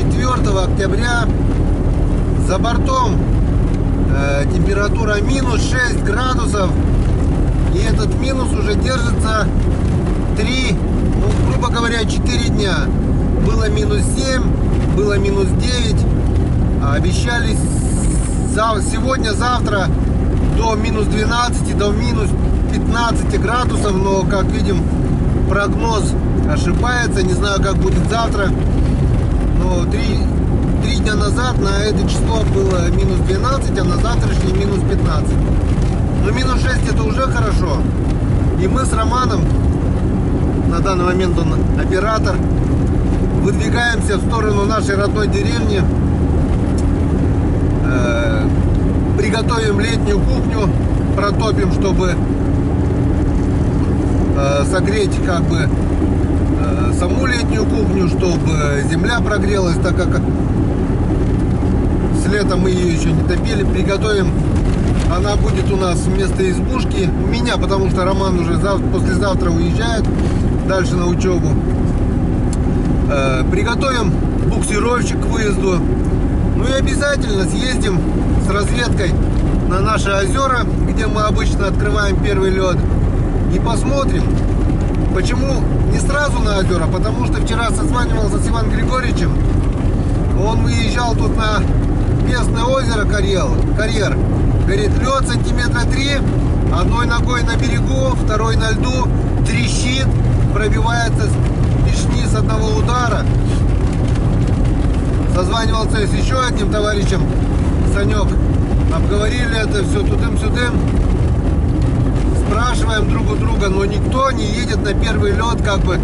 4 октября. За бортом температура минус 6 градусов. И этот минус уже держится 3, ну, грубо говоря, 4 дня. Было минус 7, было минус 9. А обещали сегодня-завтра до минус 12, до минус 15 градусов. Но, как видим, прогноз ошибается. Не знаю, как будет завтра. Но 3 дня назад на это число было минус 12, а на завтрашний минус 15. Но минус 6 это уже хорошо. И мы с Романом, на данный момент он оператор, выдвигаемся в сторону нашей родной деревни. Приготовим летнюю кухню, протопим, чтобы согреть как бы саму летнюю кухню, чтобы земля прогрелась, так как с лета мы ее еще не топили. Приготовим, она будет у нас вместо избушки у меня, потому что Роман уже послезавтра уезжает дальше на учебу. Приготовим буксировщик к выезду. Ну и обязательно съездим с разведкой на наши озера, где мы обычно открываем первый лед, и посмотрим. Почему не сразу на озера? Потому что вчера созванивался с Иваном Григорьевичем. Он выезжал тут на местное озеро Карьер. Говорит, лед сантиметра 3, одной ногой на берегу, второй на льду, трещит, пробивается лишний с одного удара. Созванивался с еще одним товарищем, Санек. Обговорили это все тудым-сюдым. Спрашиваем друг у друга, но никто не едет на первый лед, как бы.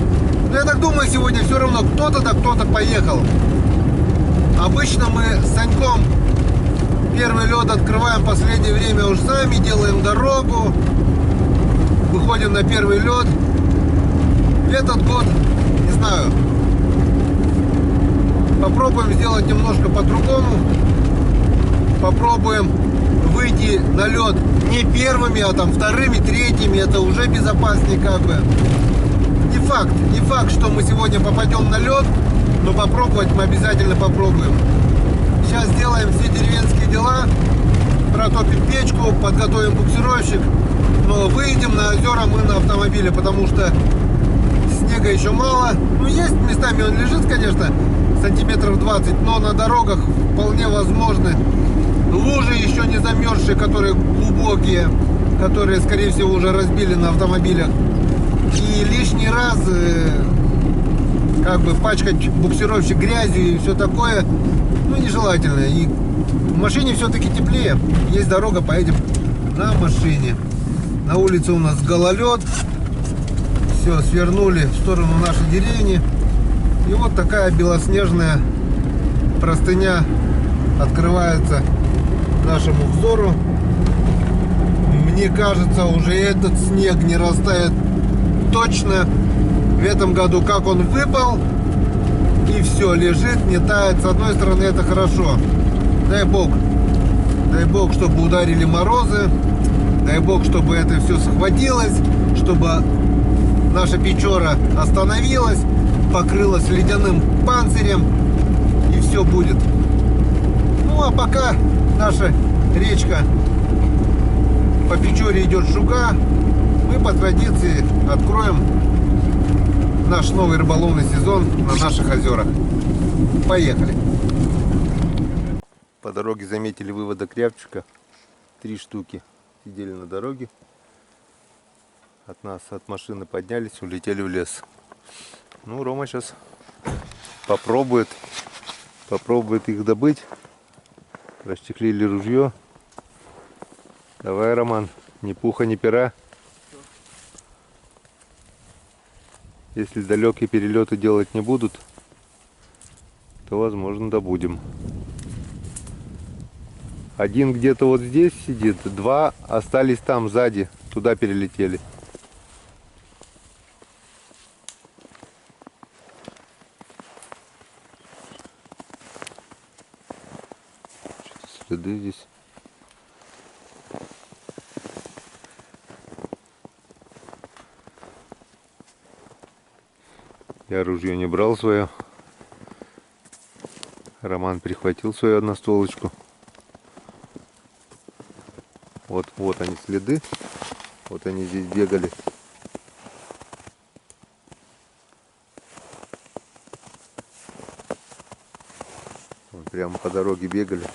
Но я так думаю, сегодня все равно кто-то да кто-то поехал. Обычно мы с Саньком первый лед открываем в последнее время уж сами, делаем дорогу, выходим на первый лед. Этот год, не знаю, попробуем сделать немножко по-другому. Попробуем выйти на лед не первыми, а там вторыми, третьими. Это уже безопаснее как бы. Не факт, что мы сегодня попадем на лед, но попробовать мы обязательно попробуем. Сейчас сделаем все деревенские дела, протопим печку, подготовим буксировщик. Но выйдем на озера мы на автомобиле, потому что снега еще мало. Ну, есть местами он лежит, конечно, сантиметров 20, но на дорогах вполне возможны лужи еще не замерзшие, которые глубокие, которые, скорее всего, уже разбили на автомобилях. И лишний раз как бы пачкать буксировщик грязью и все такое, ну, нежелательно. И в машине все-таки теплее. Есть дорога, поедем на машине. На улице у нас гололед. Все, свернули в сторону нашей деревни. И вот такая белоснежная простыня открывается нашему взору. Мне кажется, уже этот снег не растает точно. В этом году как он выпал, и все, лежит, не тает. С одной стороны, это хорошо. Дай бог, чтобы ударили морозы. Дай бог, чтобы это все схватилось, чтобы наша Печора остановилась, покрылась ледяным панцирем, и все будет. Ну а пока наша речка по Печоре идет шуга, мы по традиции откроем наш новый рыболовный сезон на наших озерах. Поехали! По дороге заметили выводок рябчика. 3 штуки сидели на дороге. От нас, от машины поднялись, улетели в лес. Ну, Рома сейчас попробует их добыть. Расчехлили ружье. Давай, Роман, ни пуха, ни пера. Если далекие перелеты делать не будут, то, возможно, добудем. Один где-то вот здесь сидит, 2 остались там сзади, туда перелетели. Следы здесь. Я ружье не брал свое. Роман прихватил свою одностолочку. Вот они следы. Вот они здесь бегали. Вон прямо по дороге бегали.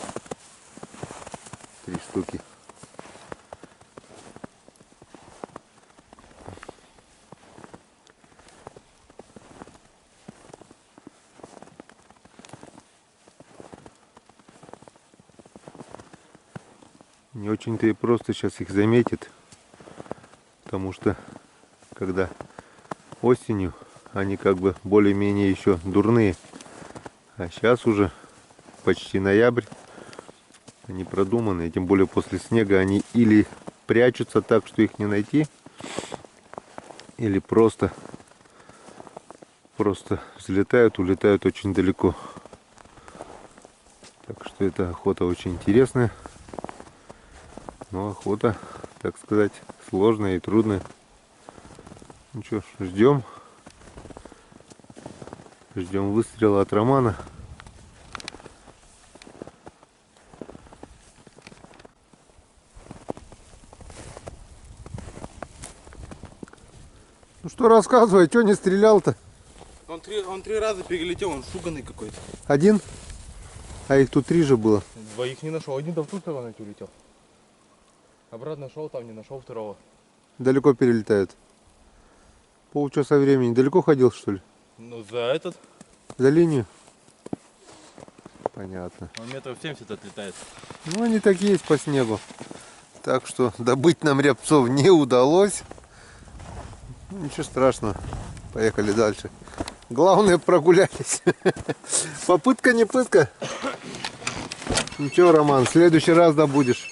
3 штуки. Не очень-то и просто сейчас их заметит, потому что когда осенью они как бы более-менее еще дурные, а сейчас уже почти ноябрь, они продуманы, тем более после снега они или прячутся так, что их не найти, или просто взлетают, улетают очень далеко. Так что эта охота очень интересная. Но охота, так сказать, сложная и трудная. Ну что ж, ждем выстрела от Романа. Ну что, рассказывай, что не стрелял-то? Он три раза перелетел, он шуганный какой-то. Один? А их тут 3 же было. 2 не нашел, один там в ту сторону улетел. Обратно шел, там не нашел второго. Далеко перелетают. Полчаса времени. Далеко ходил, что ли? Ну, за этот. За линию? Понятно. Он метров 70 отлетает. Ну, они так есть по снегу. Так что добыть нам рябцов не удалось. Ну, ничего страшного. Поехали дальше. Главное, прогулялись. Попытка не пытка. Ничего, Роман, в следующий раз добудешь.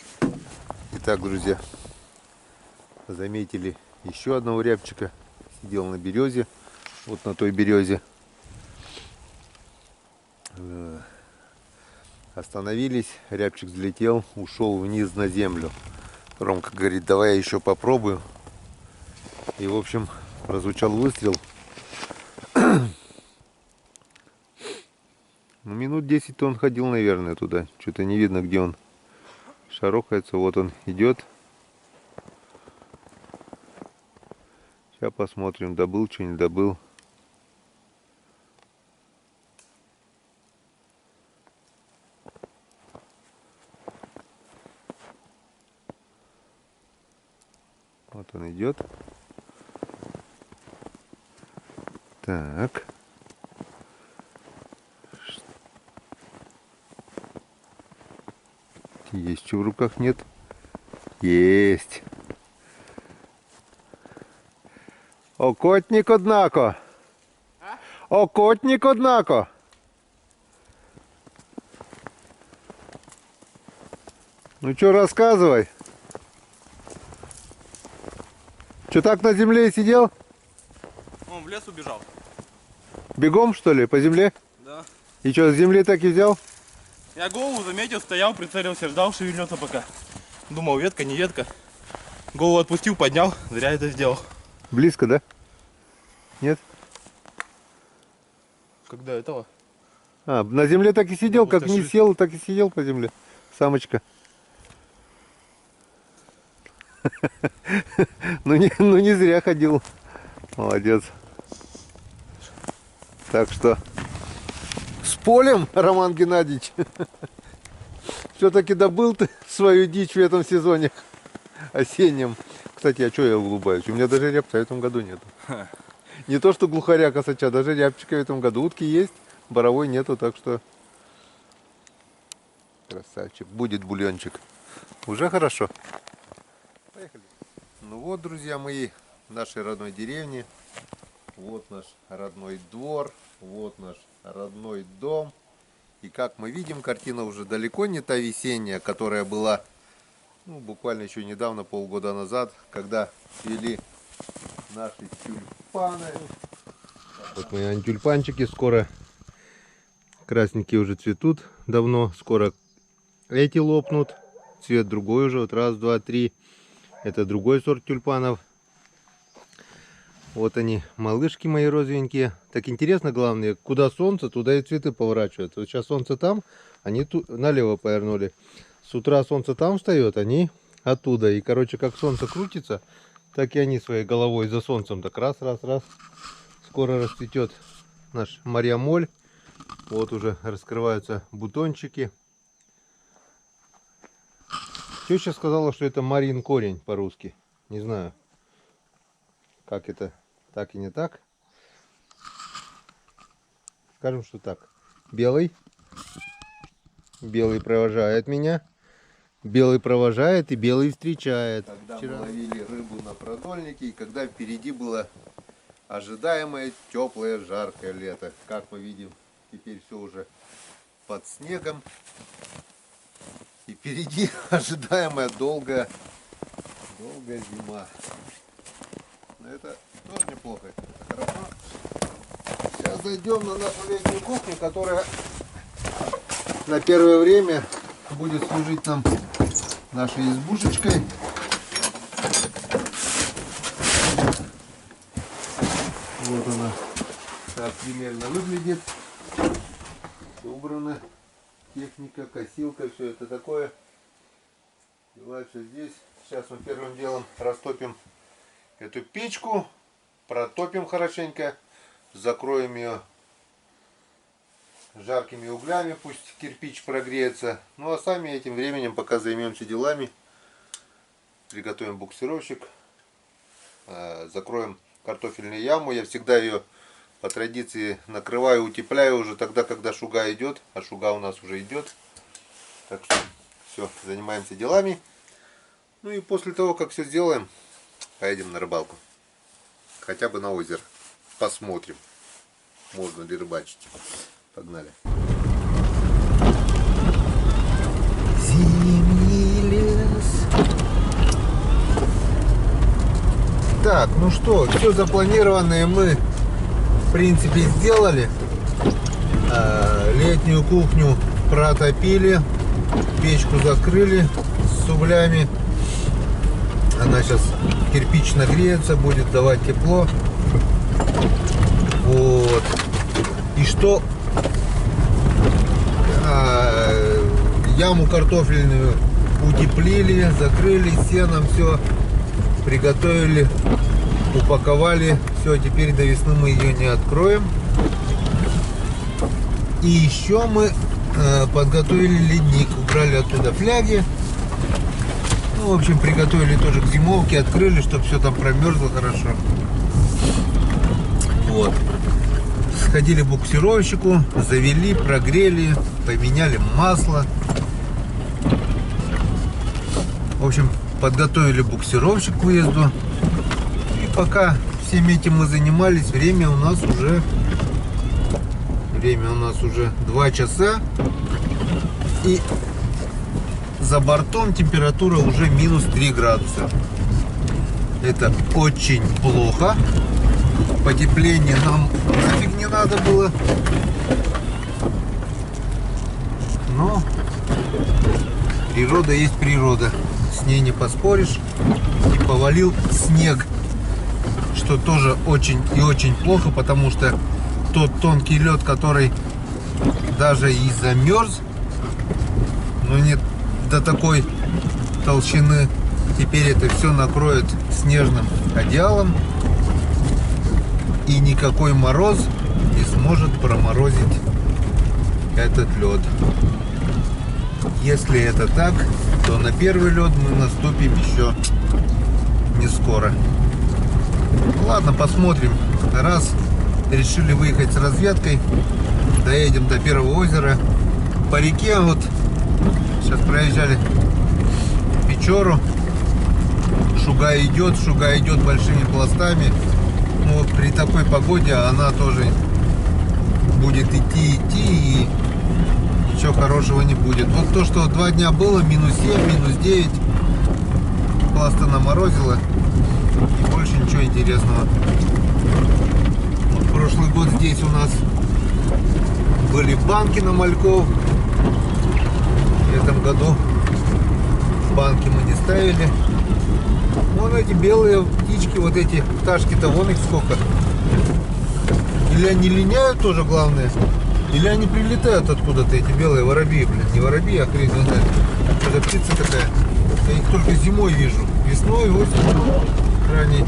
Итак, друзья, заметили еще одного рябчика. Сидел на березе. Вот на той березе. Остановились. Рябчик взлетел, ушел вниз на землю. Ромка говорит, давай я еще попробую. И, в общем, прозвучал выстрел. Ну, минут 10-то он ходил, наверное, туда. Что-то не видно, где он шарохается. Вот он идет. Сейчас посмотрим, добыл, что не добыл. Вот он идет. Так. Есть что в руках? Нет? Есть. Окотник, однако. Окотник, однако. Ну что, рассказывай. Что, так на земле и сидел? Он в лес убежал. Бегом, что ли, по земле? Да. И что, с земли так и взял? Я голову заметил, стоял, прицелился, ждал, шевельнется пока. Думал, ветка, не ветка. Голову отпустил, поднял, зря это сделал. Близко, да? Нет? Когда этого? А, на земле так и сидел, Да, как не сел, так и сидел по земле. Самочка. Ну не зря ходил. Молодец. Так что с полем, Роман Геннадьевич. Все-таки добыл ты свою дичь в этом сезоне осеннем. Кстати, а что я улыбаюсь? У меня даже рябца в этом году нету. Не то что глухаря косача, даже рябчика в этом году. Утки есть, боровой нету, так что красавчик. Будет бульончик. Уже хорошо. Поехали. Ну вот, друзья мои, в нашей родной деревне. Вот наш родной двор. Вот наш родной дом. И как мы видим, картина уже далеко не та весенняя, которая была буквально еще недавно, полгода назад, когда цвели наши тюльпаны. Вот мои антюльпанчики скоро. Красненькие уже цветут давно. Скоро эти лопнут. Цвет другой уже. Вот раз, два, три. Это другой сорт тюльпанов. Вот они, малышки мои розовенькие. Так интересно, главное, куда солнце, туда и цветы поворачиваются. Вот сейчас солнце там, они тут налево повернули. С утра солнце там встает, они оттуда. И, короче, как солнце крутится, так и они своей головой за солнцем. Так раз. Скоро расцветет наш Мария-моль. Вот уже раскрываются бутончики. Теща сказала, что это Марин корень по-русски. Не знаю, как это, так и не так. Скажем, что так. Белый. Белый провожает меня. Белый провожает и белый встречает. Когда мы ловили рыбу на продольнике, и когда впереди было ожидаемое теплое жаркое лето. Как мы видим, теперь все уже под снегом. И впереди ожидаемая долгая зима. Но это тоже неплохо. Это хорошо. Сейчас зайдем на нашу летнюю кухню, которая на первое время будет служить нам нашей избушечкой. Вот она так примерно выглядит. Все убрано. Техника, косилка, все это такое. Дальше здесь. Сейчас мы первым делом растопим эту печку. Протопим хорошенько. Закроем ее жаркими углями. Пусть кирпич прогреется. Ну а сами этим временем пока займемся делами. Приготовим буксировщик. Закроем картофельную яму. Я всегда ее по традиции накрываю, утепляю уже тогда, когда шуга идет. А шуга у нас уже идет. Так что все, занимаемся делами. Ну и после того, как все сделаем, поедем на рыбалку. Хотя бы на озеро. Посмотрим, можно ли рыбачить. Погнали. Зимний лес. Так, ну что, все запланированное мы в принципе сделали. Летнюю кухню протопили, печку закрыли с углями. Она сейчас кирпич нагреется, будет давать тепло. Вот. И что? Яму картофельную утеплили, закрыли сеном, все приготовили, упаковали. Все, теперь до весны мы ее не откроем. И еще мы подготовили ледник, убрали оттуда фляги. Ну, в общем, приготовили тоже к зимовке, открыли, чтобы все там промерзло хорошо. Вот. Сходили к буксировщику, завели, прогрели, поменяли масло. В общем, подготовили буксировщик к выезду. И пока всем этим мы занимались, время у нас уже 2 часа. И за бортом температура уже минус 3 градуса. Это очень плохо. Потепление нам нафиг не надо было. Но природа есть природа. С ней не поспоришь. И повалил снег. Что тоже очень и очень плохо, потому что тот тонкий лед, который даже и замерз, но не до такой толщины, теперь это все накроет снежным одеялом, и никакой мороз не сможет проморозить этот лед. Если это так, то на первый лед мы наступим еще не скоро. Ладно, посмотрим. Раз решили выехать с разведкой, доедем до первого озера. По реке вот сейчас проезжали Печору. Шуга идет большими пластами. Ну, вот при такой погоде она тоже будет идти, и ничего хорошего не будет. Вот то, что 2 дня было, минус 7, минус 9, пласта наморозило, и больше ничего интересного. Вот прошлый год здесь у нас были банки на мальков. В этом году банки мы не ставили. Вон эти белые птички птички, вот эти пташки-то, вон их сколько. Или они линяют тоже, главное, или они прилетают откуда-то, эти белые воробьи, блин. Не воробьи, а хрен знает. Это птица такая. Я их только зимой вижу. Весной, осенью, ранней.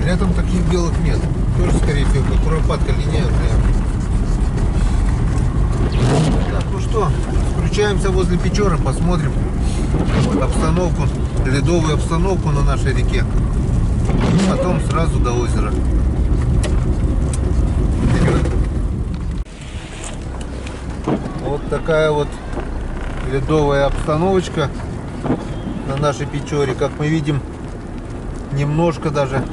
Летом таких белых нет. Тоже, скорее всего, как куропатка линяют. Так, ну что, включаемся возле Печоры, посмотрим обстановку, ледовую обстановку на нашей реке. И потом сразу до озера. Вот такая вот ледовая обстановочка на нашей Печоре. Как мы видим, немножко даже,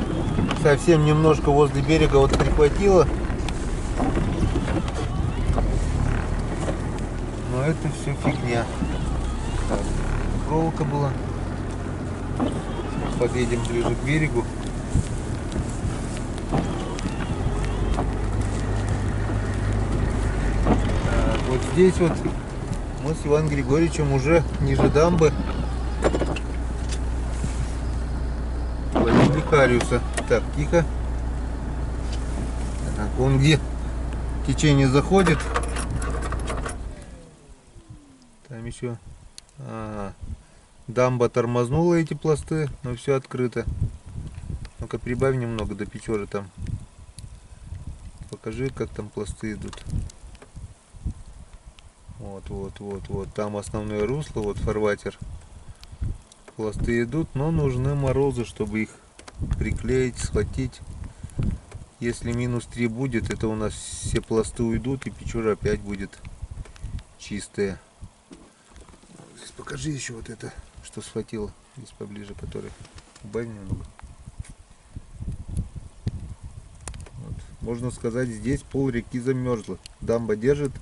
совсем немножко возле берега вот прихватило. Но это все фигня. Так, проволока была. Подъедем ближе к берегу. Так, вот здесь вот мы с Иваном Григорьевичем уже ниже дамбы ловили хариуса. Так, тихо. Так, вон где течение заходит. Там еще дамба тормознула эти пласты, но все открыто. Ну-ка прибавь немного до Печоры там. Покажи, как там пласты идут. Вот. Там основное русло, вот фарватер. Пласты идут, но нужны морозы, чтобы их приклеить, схватить. Если -3 будет, это у нас все пласты уйдут, и Печора опять будет чистая. Здесь покажи еще вот это, что схватило. Здесь поближе, который. Убавь немного. Вот. Можно сказать, здесь пол реки замерзло. Дамба держит,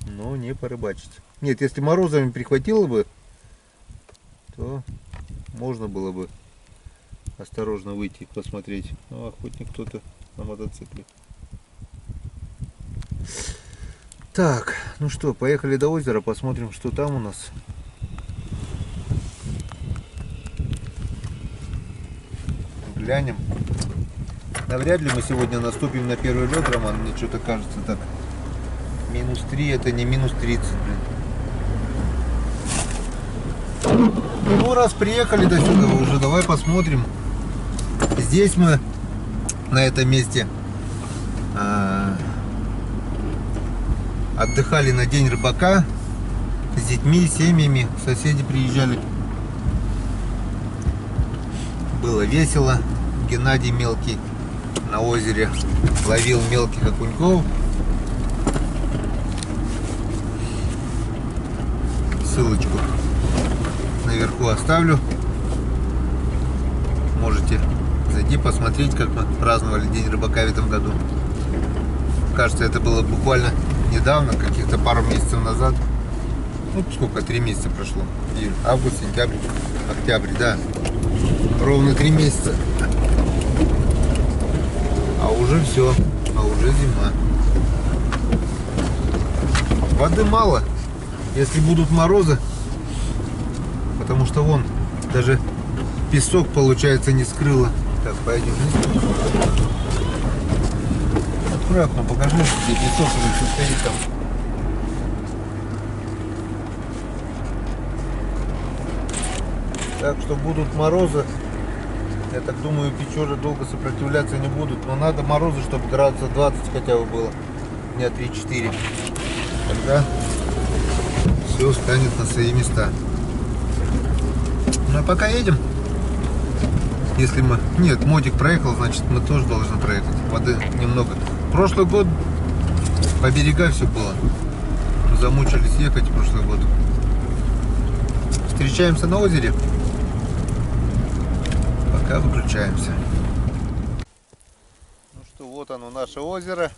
но не порыбачить. Нет, если морозами прихватило бы, то можно было бы осторожно выйти и посмотреть. Ну, охотник кто-то на мотоцикле. Так, ну что, поехали до озера, посмотрим, что там у нас. Глянем. Навряд ли мы сегодня наступим на первый лед, Роман, мне что-то кажется так. -3 это не -30, блин. Ну раз приехали до сюда уже, давай посмотрим. Здесь мы на этом месте отдыхали на день рыбака с детьми, семьями, соседи приезжали. Было весело. Геннадий мелкий на озере ловил мелких окуньков. Ссылочку наверху оставлю. Можете зайти посмотреть, как мы праздновали День рыбака в этом году. Кажется, это было буквально недавно, каких-то пару месяцев назад. Ну, сколько, 3 месяца прошло. Июль, август, сентябрь, октябрь, да. Ровно 3 месяца. А уже все, а уже зима. Воды мало, если будут морозы, потому что вон даже песок, получается, не скрыло. Так, пойдем вниз. Аккуратно покажи, где песок или стоит там. Так что будут морозы. Я так думаю, Печоры долго сопротивляться не будут. Но надо морозы, чтобы градусов 20 хотя бы было. Дня 3-4. Тогда все станет на свои места. Ну а пока едем. Если мы... Нет, мотик проехал, значит мы тоже должны проехать. Воды немного. Прошлый год по берегам все было. Мы замучились ехать прошлый год. Встречаемся на озере. Пока выключаемся. Ну что, вот оно, наше озеро.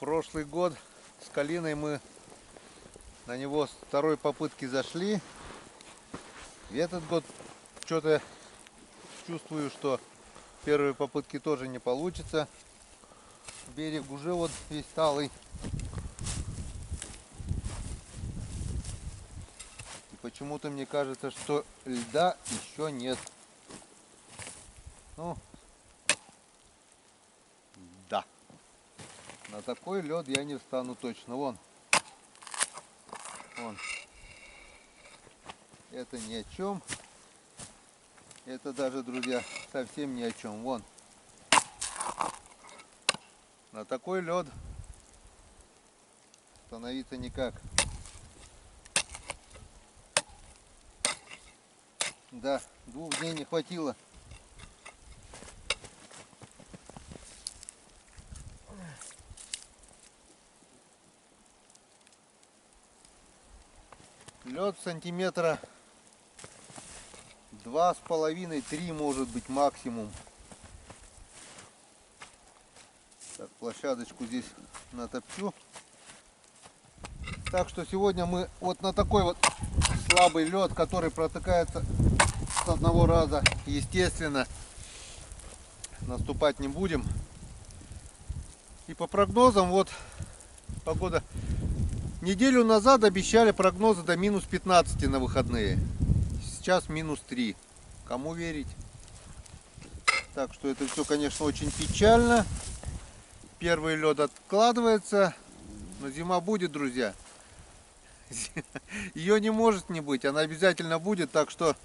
Прошлый год с Калиной мы на него с второй попытки зашли. И этот год что-то чувствую, что первые попытки тоже не получится. Берег уже вот весь талый. И почему-то мне кажется, что льда еще нет. Ну, да. На такой лед я не встану точно. Вон. Вон. Это ни о чем. Это даже, друзья, совсем ни о чем. Вон. На такой лед становиться никак. Да, 2 дней не хватило. Лед сантиметра 2,5-3 может быть максимум. Так, площадочку здесь натопчу. Так что сегодня мы вот на такой вот слабый лед, который протыкается с одного раза, естественно, наступать не будем. И по прогнозам, вот погода. Неделю назад обещали прогнозы до минус 15 на выходные. Сейчас минус 3. Кому верить? Так что это все, конечно, очень печально. Первый лед откладывается. Но зима будет, друзья. Ее не может не быть. Она обязательно будет. Так что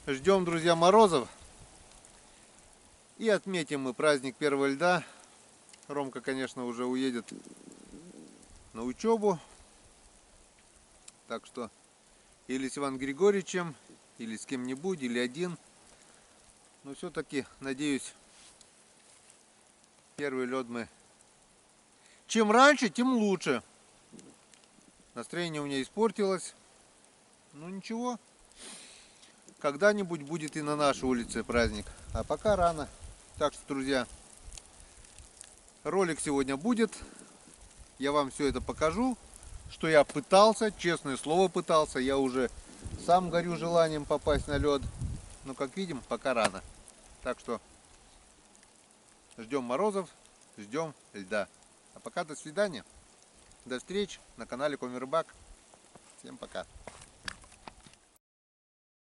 ждем, друзья, морозов. И отметим мы праздник первого льда. Ромка, конечно, уже уедет на учебу. Так что или с Иваном Григорьевичем, или с кем-нибудь, или один. Но все-таки, надеюсь, первый лед мы... Чем раньше, тем лучше. Настроение у меня испортилось. Ну ничего. Когда-нибудь будет и на нашей улице праздник. А пока рано. Так что, друзья, ролик сегодня будет. Я вам все это покажу. Что я пытался, честное слово пытался. Я уже сам горю желанием попасть на лед. Но, как видим, пока рано. Так что ждем морозов, ждем льда. А пока до свидания. До встречи на канале Коми Рыбак. Всем пока.